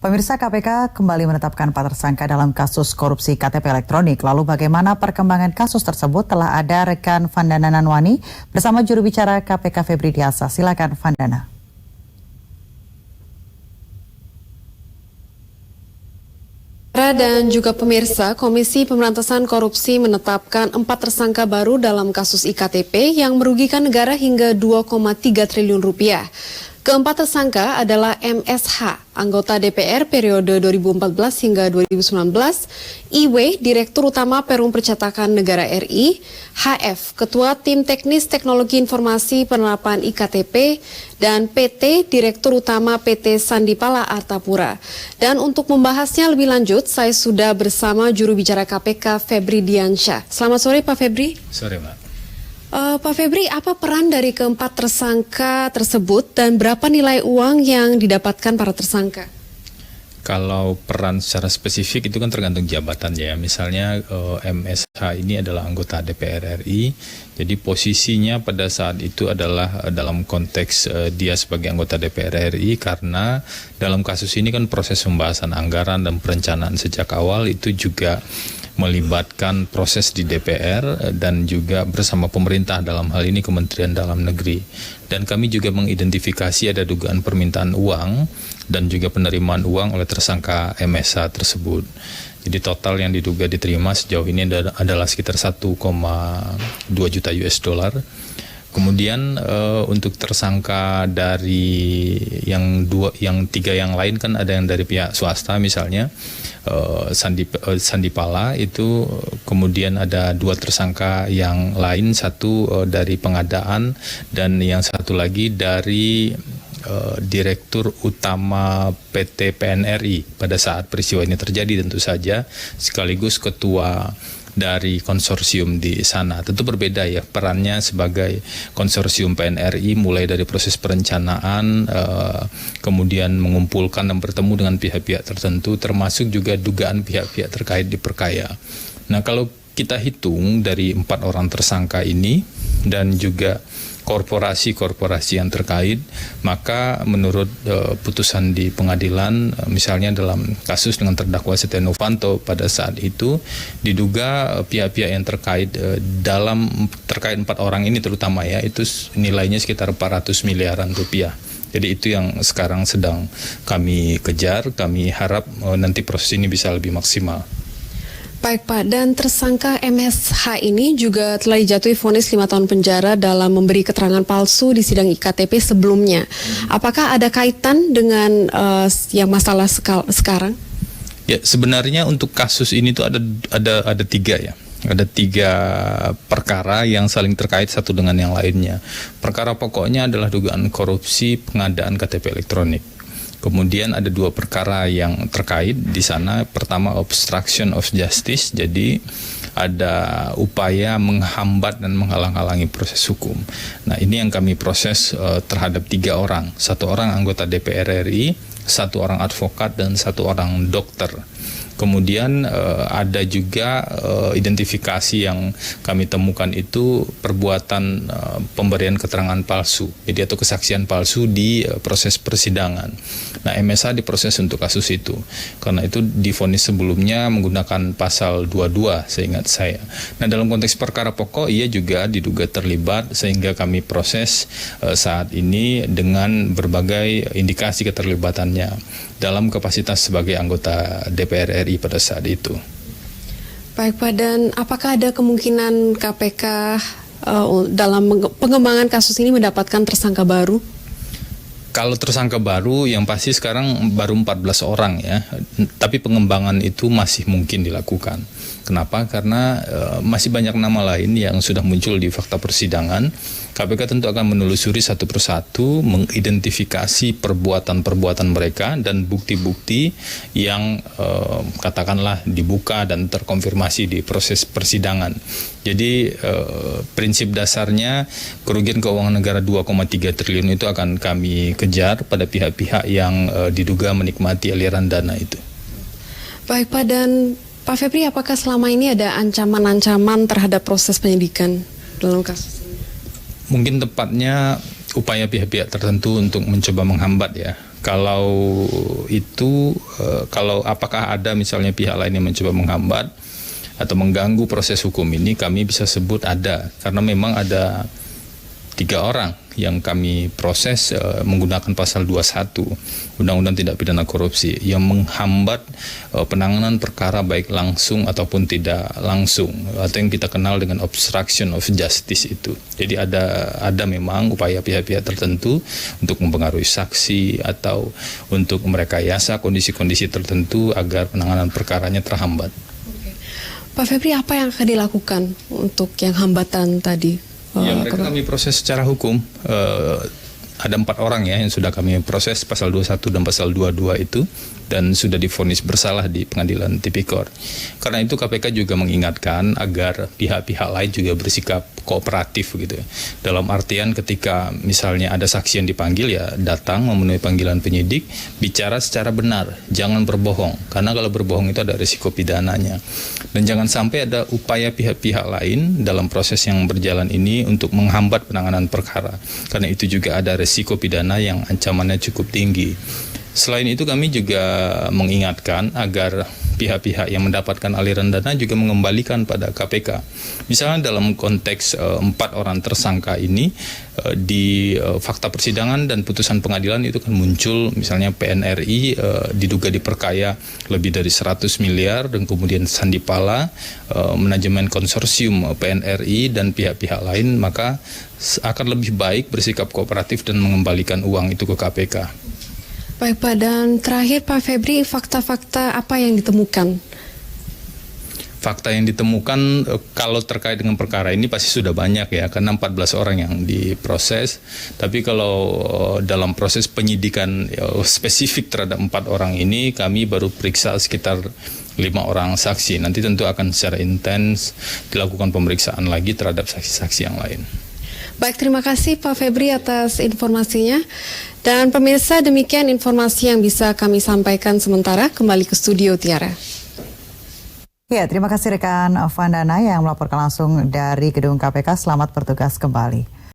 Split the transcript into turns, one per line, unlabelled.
Pemirsa, KPK kembali menetapkan 4 tersangka dalam kasus korupsi KTP elektronik. Lalu bagaimana perkembangan kasus tersebut? Telah ada rekan Vandana Nanwani bersama juru bicara KPK Febri Diasa. Silakan Vandana.
Dan juga pemirsa, Komisi Pemberantasan Korupsi menetapkan 4 tersangka baru dalam kasus iktp yang merugikan negara hingga 2,3 triliun rupiah. Keempat tersangka adalah MSH, anggota DPR periode 2014 hingga 2019, IW, Direktur Utama Perum Percetakan Negara RI, HF, Ketua Tim Teknis Teknologi Informasi Penerapan IKTP, dan PT, Direktur Utama PT Sandipala Artapura. Dan untuk membahasnya lebih lanjut, saya sudah bersama juru bicara KPK Febri Diansyah. Selamat sore Pak Febri.
Sore Mbak.
Pak Febri, apa peran dari keempat tersangka tersebut dan berapa nilai uang yang didapatkan para tersangka?
Kalau peran secara spesifik itu kan tergantung jabatannya ya. Misalnya MSH ini adalah anggota DPR RI, jadi posisinya pada saat itu adalah dalam konteks dia sebagai anggota DPR RI karena dalam kasus ini kan proses pembahasan anggaran dan perencanaan sejak awal itu juga melibatkan proses di DPR dan juga bersama pemerintah, dalam hal ini Kementerian Dalam Negeri. Dan kami juga mengidentifikasi ada dugaan permintaan uang dan juga penerimaan uang oleh tersangka MSH tersebut. Jadi total yang diduga diterima sejauh ini adalah sekitar 1,2 juta US dollar. Kemudian untuk tersangka dari yang tiga yang lain kan ada yang dari pihak swasta, misalnya Sandipala itu, kemudian ada 2 tersangka yang lain, satu dari pengadaan dan yang satu lagi dari Direktur Utama PT PNRI pada saat peristiwa ini terjadi tentu saja, sekaligus ketua dari konsorsium di sana. Tentu berbeda ya perannya sebagai konsorsium PNRI, mulai dari proses perencanaan, kemudian mengumpulkan dan bertemu dengan pihak-pihak tertentu, termasuk juga dugaan pihak-pihak terkait diperkaya. Nah, kalau kita hitung dari 4 orang tersangka ini dan juga korporasi-korporasi yang terkait, maka menurut putusan di pengadilan, misalnya dalam kasus dengan terdakwa Setia Novanto pada saat itu diduga pihak-pihak yang terkait terkait 4 orang ini terutama ya, itu nilainya sekitar 400 miliaran rupiah. Jadi itu yang sekarang sedang kami kejar. Kami harap nanti proses ini bisa lebih maksimal.
Baik Pak, dan tersangka MSH ini juga telah dijatuhi vonis 5 tahun penjara dalam memberi keterangan palsu di sidang iktp sebelumnya. Apakah ada kaitan dengan yang masalah sekarang?
Ya, sebenarnya untuk kasus ini tuh ada 3 ya. Ada 3 perkara yang saling terkait satu dengan yang lainnya. Perkara pokoknya adalah dugaan korupsi pengadaan KTP elektronik. Kemudian ada 2 perkara yang terkait di sana. Pertama, obstruction of justice, jadi ada upaya menghambat dan menghalang-halangi proses hukum. Nah, ini yang kami proses terhadap 3 orang. 1 orang anggota DPR RI, 1 orang advokat, dan 1 orang dokter. Kemudian ada juga identifikasi yang kami temukan itu perbuatan pemberian keterangan palsu, jadi atau kesaksian palsu di proses persidangan. Nah, MSH diproses untuk kasus itu. Karena itu divonis sebelumnya menggunakan pasal 22 seingat saya. Nah, dalam konteks perkara pokok ia juga diduga terlibat sehingga kami proses saat ini dengan berbagai indikasi keterlibatannya dalam kapasitas sebagai anggota DPR RI pada saat itu.
Baik Pak, dan apakah ada kemungkinan KPK dalam pengembangan kasus ini mendapatkan tersangka baru?
Kalau tersangka baru yang pasti sekarang baru 14 orang ya, tapi pengembangan itu masih mungkin dilakukan. Kenapa? Karena masih banyak nama lain yang sudah muncul di fakta persidangan. KPK tentu akan menelusuri satu persatu, mengidentifikasi perbuatan-perbuatan mereka dan bukti-bukti yang katakanlah dibuka dan terkonfirmasi di proses persidangan. Jadi prinsip dasarnya kerugian keuangan negara 2,3 triliun itu akan kami kejar pada pihak-pihak yang diduga menikmati aliran dana itu.
Baik Pak, dan Pak Febri, apakah selama ini ada ancaman-ancaman terhadap proses penyidikan dalam kasus ini?
Mungkin tepatnya upaya pihak-pihak tertentu untuk mencoba menghambat ya. Kalau itu, kalau apakah ada misalnya pihak lain yang mencoba menghambat atau mengganggu proses hukum ini, kami bisa sebut ada, karena memang ada 3 orang yang kami proses menggunakan pasal 21 Undang-Undang Tindak Pidana Korupsi yang menghambat penanganan perkara baik langsung ataupun tidak langsung, atau yang kita kenal dengan obstruction of justice itu. Jadi ada memang upaya pihak-pihak tertentu untuk mempengaruhi saksi atau untuk merekayasa kondisi-kondisi tertentu agar penanganan perkaranya terhambat.
Pak Febri, apa yang akan dilakukan untuk yang hambatan tadi?
Ya, mereka kami proses secara hukum. Ada 4 orang ya yang sudah kami proses pasal 21 dan pasal 22 itu, dan sudah divonis bersalah di pengadilan tipikor. Karena itu KPK juga mengingatkan agar pihak-pihak lain juga bersikap kooperatif gitu. Dalam artian ketika misalnya ada saksi yang dipanggil, ya datang memenuhi panggilan penyidik, bicara secara benar, jangan berbohong. Karena kalau berbohong itu ada risiko pidananya. Dan jangan sampai ada upaya pihak-pihak lain dalam proses yang berjalan ini untuk menghambat penanganan perkara. Karena itu juga ada risiko pidana yang ancamannya cukup tinggi. Selain itu kami juga mengingatkan agar pihak-pihak yang mendapatkan aliran dana juga mengembalikan pada KPK. Misalnya dalam konteks 4 orang tersangka ini, di fakta persidangan dan putusan pengadilan itu kan muncul misalnya PNRI diduga diperkaya lebih dari 100 miliar, dan kemudian Sandipala, manajemen konsorsium PNRI dan pihak-pihak lain, maka akan lebih baik bersikap kooperatif dan mengembalikan uang itu ke KPK.
Baik Pak, dan terakhir Pak Febri, fakta-fakta apa yang ditemukan?
Fakta yang ditemukan kalau terkait dengan perkara ini pasti sudah banyak ya, karena 14 orang yang diproses. Tapi kalau dalam proses penyidikan spesifik terhadap 4 orang ini, kami baru periksa sekitar 5 orang saksi. Nanti tentu akan secara intens dilakukan pemeriksaan lagi terhadap saksi-saksi yang lain.
Baik, terima kasih Pak Febri atas informasinya. Dan pemirsa, demikian informasi yang bisa kami sampaikan sementara. Kembali ke studio Tiara.
Ya, terima kasih rekan Vandana yang melaporkan langsung dari gedung KPK. Selamat bertugas kembali.